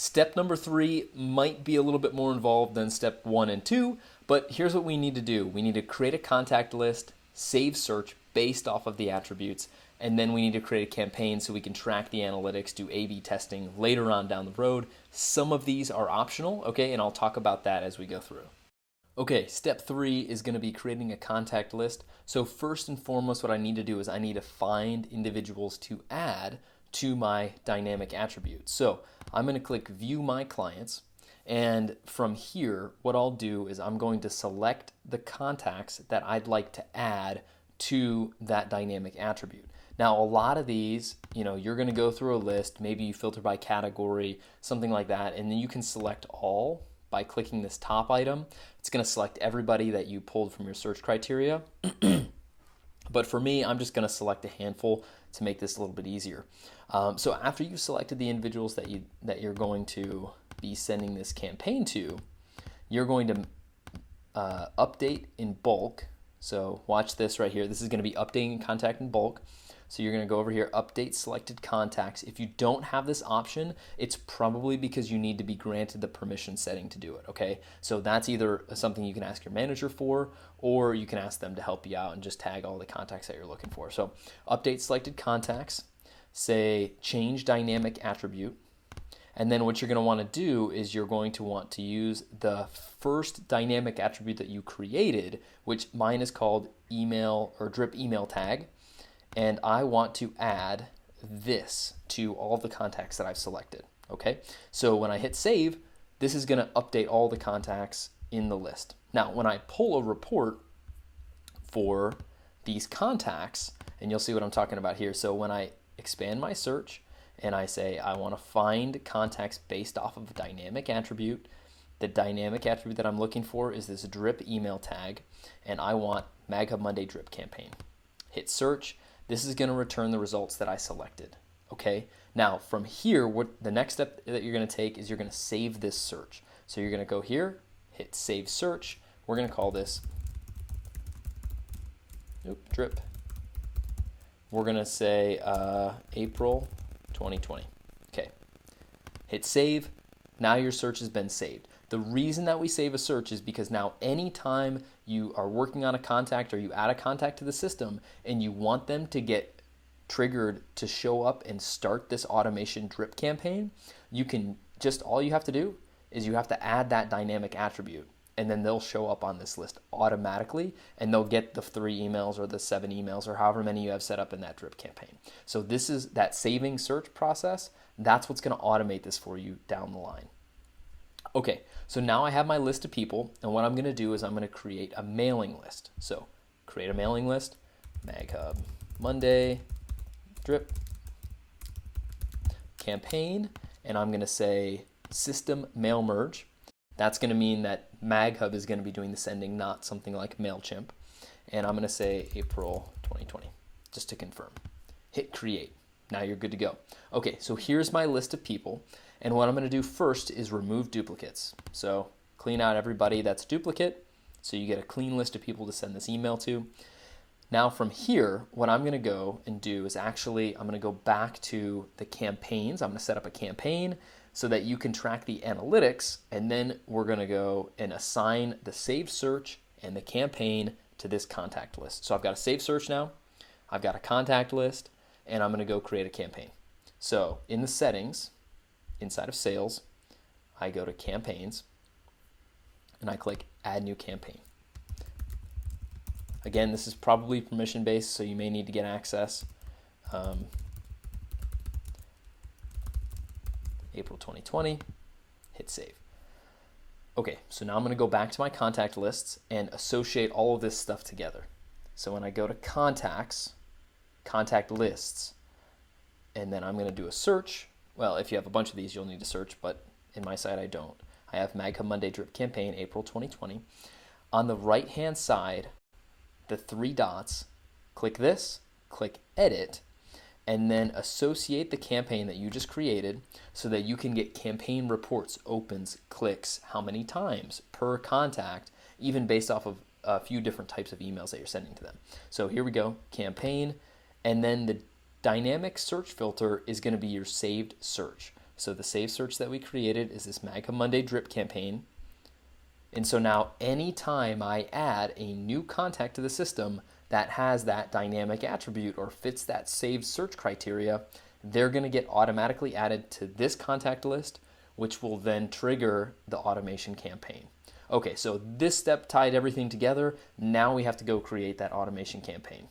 Step number 3 might be a little bit more involved than step 1 and 2, but here's what we need to do. We need to create a contact list, save search based off of the attributes, and then we need to create a campaign so we can track the analytics, do A/B testing later on down the road. Some of these are optional, okay, and I'll talk about that as we go through. Okay, step 3 is going to be creating a contact list. So first and foremost, what I need to do is I need to find individuals to add to my dynamic attribute. So I'm going to click View My Clients, and from here, what I'll do is I'm going to select the contacts that I'd like to add to that dynamic attribute. Now, a lot of these, you're going to go through a list, maybe you filter by category, something like that, and then you can select all by clicking this top item. It's going to select everybody that you pulled from your search criteria. But for me, I'm just going to select a handful to make this a little bit easier. So after you've selected the individuals that you're going to be sending this campaign to, you're going to update in bulk. So watch this right here. This is going to be updating contact in bulk. So you're going to go over here, update selected contacts. If you don't have this option, it's probably because you need to be granted the permission setting to do it, okay? So that's either something you can ask your manager for, or you can ask them to help you out and just tag all the contacts that you're looking for. So update selected contacts, say change dynamic attribute, and then what you're going to want to do is you're going to want to use the first dynamic attribute that you created, which mine is called email or drip email tag. And I want to add this to all the contacts that I've selected, okay? So when I hit save, this is gonna update all the contacts in the list. Now, when I pull a report for these contacts, and you'll see what I'm talking about here. So when I expand my search and I say I wanna find contacts based off of a dynamic attribute, the dynamic attribute that I'm looking for is this drip email tag, and I want MagHub Monday drip campaign. Hit search. This is going to return the results that I selected, okay? Now, from here, what the next step that you're going to take is you're going to save this search. So you're going to go here, hit Save Search. We're going to call this drip. We're going to say April 2020. Okay, hit Save. Now your search has been saved. The reason that we save a search is because now anytime you are working on a contact or you add a contact to the system and you want them to get triggered to show up and start this automation drip campaign, you can just, all you have to do is you have to add that dynamic attribute, and then they'll show up on this list automatically, and they'll get the 3 emails or the 7 emails or however many you have set up in that drip campaign. So this is that saving search process. That's what's going to automate this for you down the line. Okay, so now I have my list of people, and what I'm going to do is I'm going to create a mailing list. So create a mailing list, MagHub Monday drip campaign, and I'm going to say system mail merge. That's going to mean that MagHub is going to be doing the sending, not something like MailChimp. And I'm going to say April 2020, just to confirm. Hit create. Now you're good to go. Okay, so here's my list of people. And what I'm going to do first is remove duplicates. So clean out everybody that's duplicate, so you get a clean list of people to send this email to. Now from here, what I'm going to go and do is actually, I'm going to go back to the campaigns. I'm going to set up a campaign so that you can track the analytics, and then we're going to go and assign the saved search and the campaign to this contact list. So I've got a saved search now, I've got a contact list, and I'm going to go create a campaign. So in the settings, inside of sales, I go to campaigns and I click add new campaign. Again, this is probably permission based, so you may need to get access. April 2020, hit save. Okay, so now I'm going to go back to my contact lists and associate all of this stuff together. So when I go to contacts, contact lists, and then I'm going to do a search. Well, if you have a bunch of these, you'll need to search, but in my site, I don't. I have MagHub Monday drip campaign, April 2020. On the right-hand side, the 3 dots, click this, click edit, and then associate the campaign that you just created so that you can get campaign reports, opens, clicks, how many times per contact, even based off of a few different types of emails that you're sending to them. So here we go, campaign, and then the dynamic search filter is going to be your saved search. So the saved search that we created is this MagHub Monday drip campaign. And so now anytime I add a new contact to the system that has that dynamic attribute or fits that saved search criteria, they're going to get automatically added to this contact list, which will then trigger the automation campaign. Okay, so this step tied everything together. Now we have to go create that automation campaign.